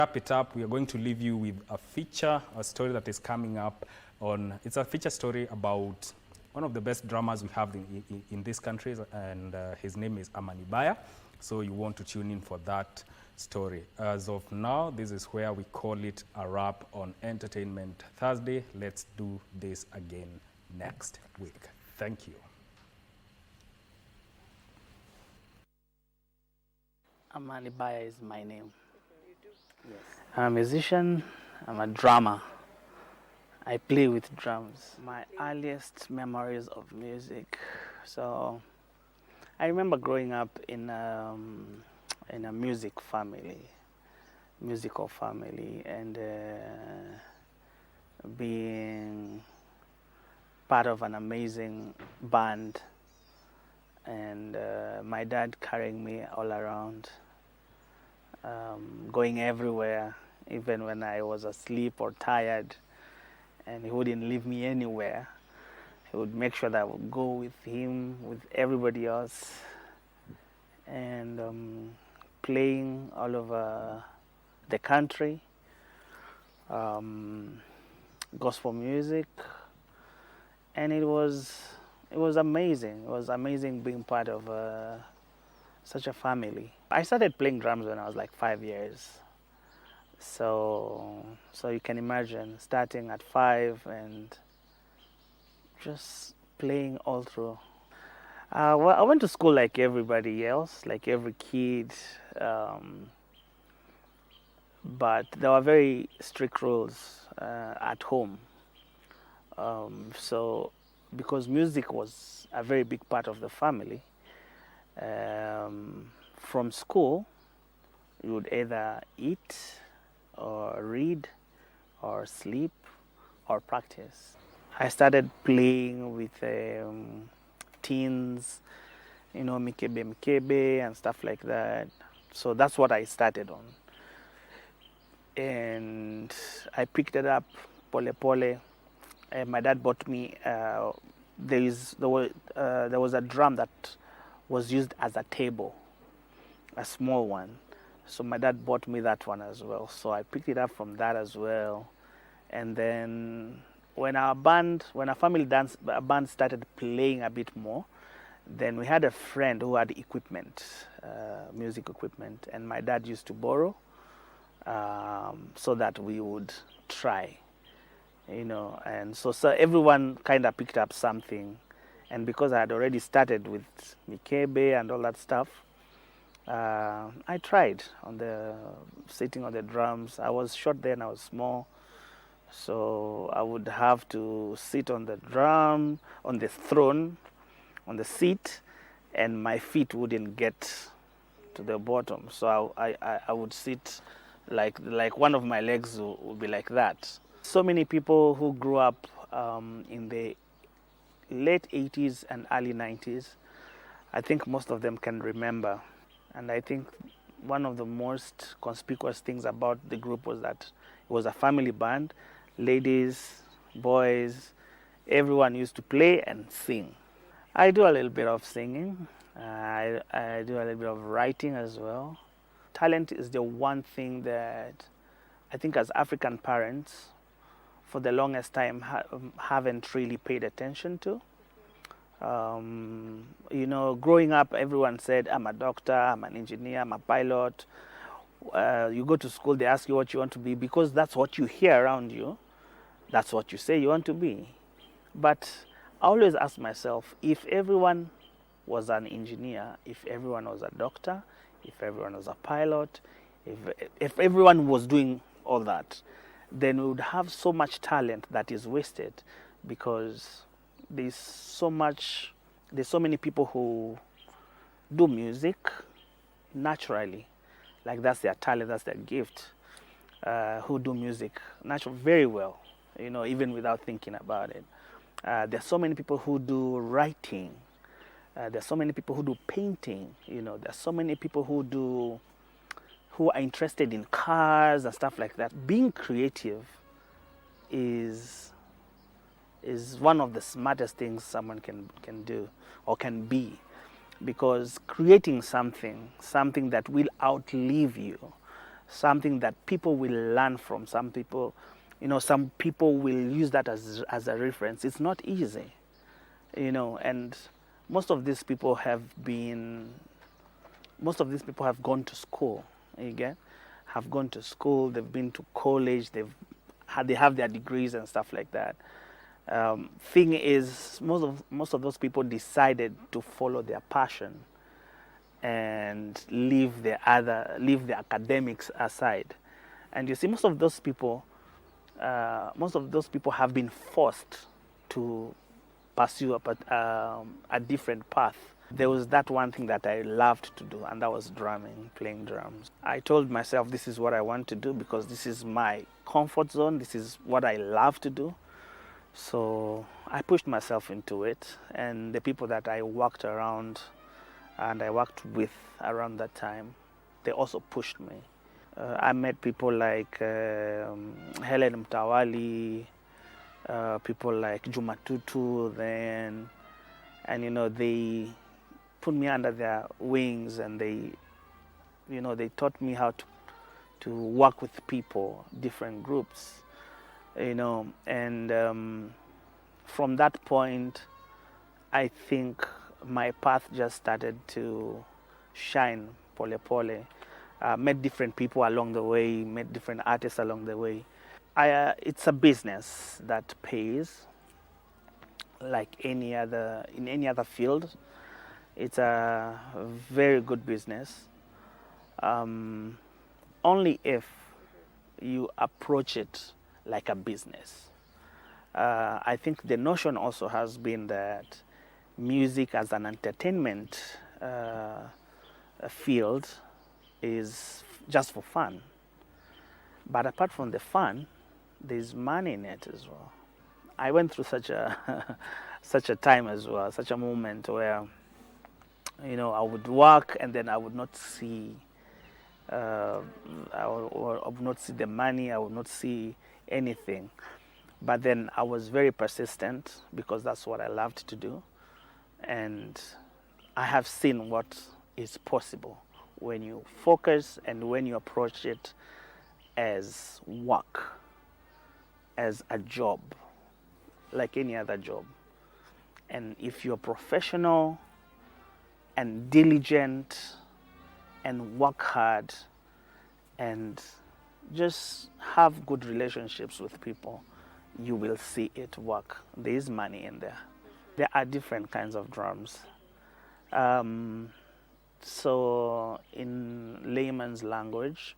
Wrap it up, we are going to leave you with a story that is coming up on, it's a feature story about one of the best drummers we have in this country, and his name is Amani Baya. So you want to tune in for that story. As of now, this is where we call it a wrap on Entertainment Thursday. Let's do this again next week. Thank you. Amani Baya is my name. Yes. I'm a musician, I'm a drummer. I play with drums. My earliest memories of music. So I remember growing up in a musical family, and being part of an amazing band, and my dad carrying me all around, going everywhere, even when I was asleep or tired, and he wouldn't leave me anywhere. He would make sure that I would go with him, with everybody else, and playing all over the country, gospel music, and it was amazing. It was amazing being part of such a family. I started playing drums when I was like 5 years. So you can imagine starting at 5 and just playing all through. Well, I went to school like everybody else, like every kid, but there were very strict rules at home. So because music was a very big part of the family, from school you would either eat or read or sleep or practice. I started playing with teens, mikebe and stuff like that. So that's what I started on. And I picked it up pole pole. My dad bought me, there was a drum that was used as a table, a small one. So my dad bought me that one as well. So I picked it up from that as well. And then when our band started playing a bit more, then we had a friend who had equipment, music equipment, and my dad used to borrow so that we would try, and so everyone kind of picked up something. And because I had already started with mikebe and all that stuff, I tried sitting on the drums. I was short then, I was small. So I would have to sit on the drum, on the throne, on the seat, and my feet wouldn't get to the bottom. So I would sit like one of my legs would be like that. So many people who grew up in the late 80s and early 90s, I think most of them can remember. And I think one of the most conspicuous things about the group was that it was a family band. Ladies, boys, everyone used to play and sing. I do a little bit of singing. I do a little bit of writing as well. Talent is the one thing that I think as African parents, for the longest time, haven't really paid attention to. Growing up, everyone said, I'm a doctor, I'm an engineer, I'm a pilot. You go to school, they ask you what you want to be, because that's what you hear around you. That's what you say you want to be. But I always ask myself, if everyone was an engineer, if everyone was a doctor, if everyone was a pilot, if everyone was doing all that, then we would have so much talent that is wasted, because there's so many people who do music naturally, like that's their talent, that's their gift, who do music very well, even without thinking about it. There's so many people who do writing. There's so many people who do painting. There's so many people who are interested in cars and stuff like that. Being creative is one of the smartest things someone can do or can be, because creating something that will outlive you, something that people will learn from. Some people, some people will use that as a reference. It's not easy, and most of these people have gone to school. Again, have gone to school. They've been to college. They have their degrees and stuff like that. Thing is, most of those people decided to follow their passion and leave the academics aside. And you see, most of those people have been forced to pursue a different path. There was that one thing that I loved to do, and that was drumming, playing drums. I told myself, this is what I want to do because this is my comfort zone. This is what I love to do. So I pushed myself into it, and the people that I worked around and I worked with around that time, they also pushed me. I met people like Helen Mtawali, people like Juma Tutu then, and they put me under their wings, and they taught me how to work with people, different groups, and from that point, I think my path just started to shine pole pole. Met different people along the way, met different artists along the way. It's a business that pays like in any other field. It's a very good business, only if you approach it like a business. I think the notion also has been that music as an entertainment field is just for fun. But apart from the fun, there's money in it as well. I went through such a time as well, such a moment where I would work and then I would not see I would not see the money, I would not see anything. But then I was very persistent because that's what I loved to do. And I have seen what is possible when you focus and when you approach it as work, as a job, like any other job. And if you're professional and diligent and work hard and just have good relationships with people, you will see it work. There is money in there. There are different kinds of drums. So in layman's language,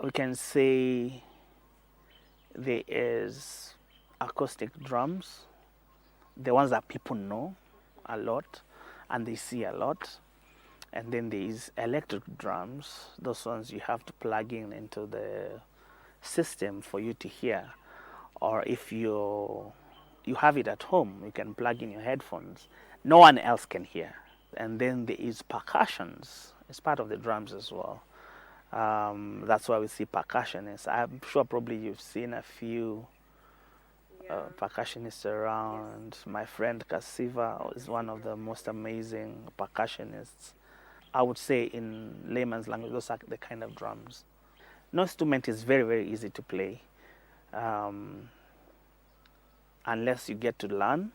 we can say there is acoustic drums, the ones that people know a lot and they see a lot. And then there is electric drums, those ones you have to plug into the system for you to hear. Or if you have it at home, you can plug in your headphones. No one else can hear. And then there is percussions. It's part of the drums as well. That's why we see percussionists. I'm sure probably you've seen a few percussionists around. My friend Kasiva is one of the most amazing percussionists. I would say in layman's language, those are the kind of drums. No instrument is very, very easy to play unless you get to learn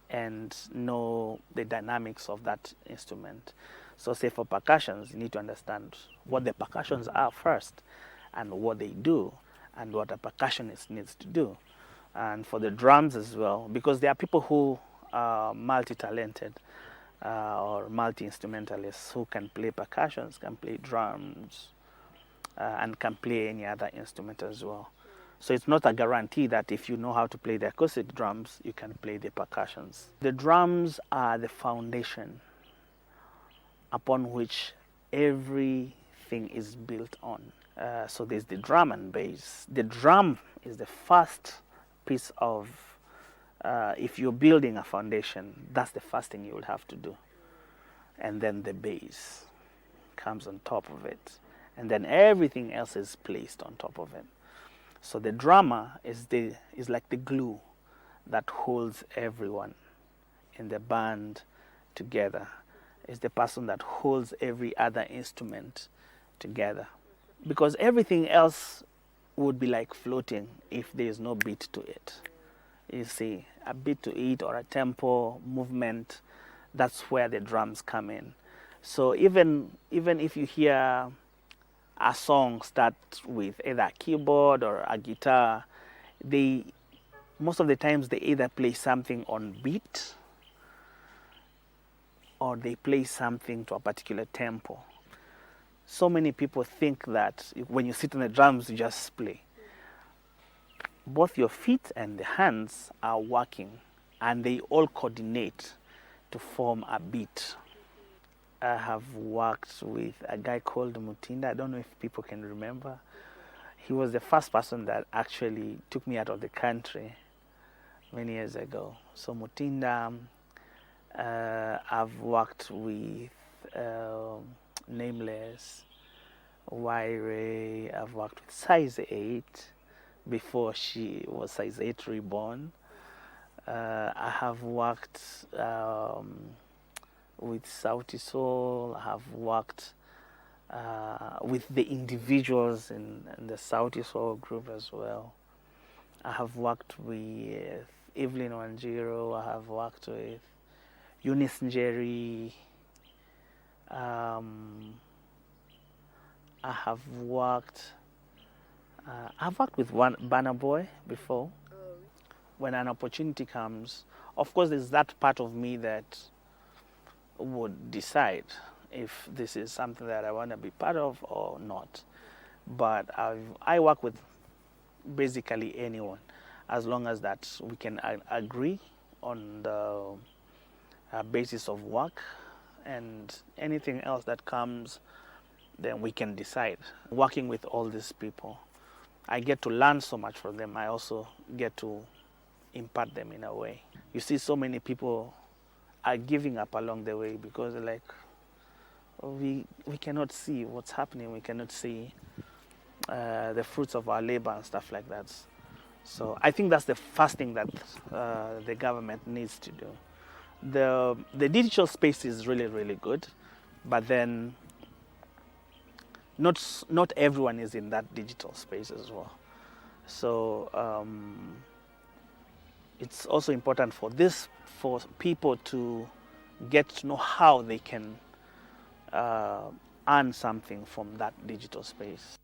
and know the dynamics of that instrument. So say for percussions, you need to understand what the percussions are first and what they do and what a percussionist needs to do. And for the drums as well, because there are people who are multi-talented or multi-instrumentalists who can play percussions, can play drums, and can play any other instrument as well. So it's not a guarantee that if you know how to play the acoustic drums, you can play the percussions. The drums are the foundation upon which everything is built on. So there's the drum and bass. The drum is the first piece of, if you're building a foundation, that's the first thing you will have to do. And then the bass comes on top of it. And then everything else is placed on top of it. So the drummer is like the glue that holds everyone in the band together. It's the person that holds every other instrument together. because everything else would be like floating if there is no beat to it. You see, a beat to it or a tempo movement, that's where the drums come in. So even if you hear a song start with either a keyboard or a guitar, they most of the times they either play something on beat or they play something to a particular tempo. So many people think that when you sit on the drums, you just play. Both your feet and the hands are working, and they all coordinate to form a beat. I have worked with a guy called Mutinda. I don't know if people can remember. He was the first person that actually took me out of the country many years ago. So Mutinda, I've worked with Nameless, Waire. I've worked with Size 8 before she was Size 8 Reborn. I have worked with Sauti Soul. I have worked with the individuals in the Sauti Soul group as well. I have worked with Evelyn Wanjiro. I have worked with Eunice Njeri. I have worked. I've worked with one Banner Boy before. When an opportunity comes, of course, there's that part of me that would decide if this is something that I want to be part of or not. But I work with basically anyone, as long as that we can agree on the basis of work, and anything else that comes, then we can decide. Working with all these people, I get to learn so much from them. I also get to impart them in a way. You see, so many people are giving up along the way because they're like, we cannot see what's happening. We cannot see the fruits of our labor and stuff like that. So I think that's the first thing that the government needs to do. The digital space is really, really good, but then not everyone is in that digital space as well. So it's also important for people to get to know how they can earn something from that digital space.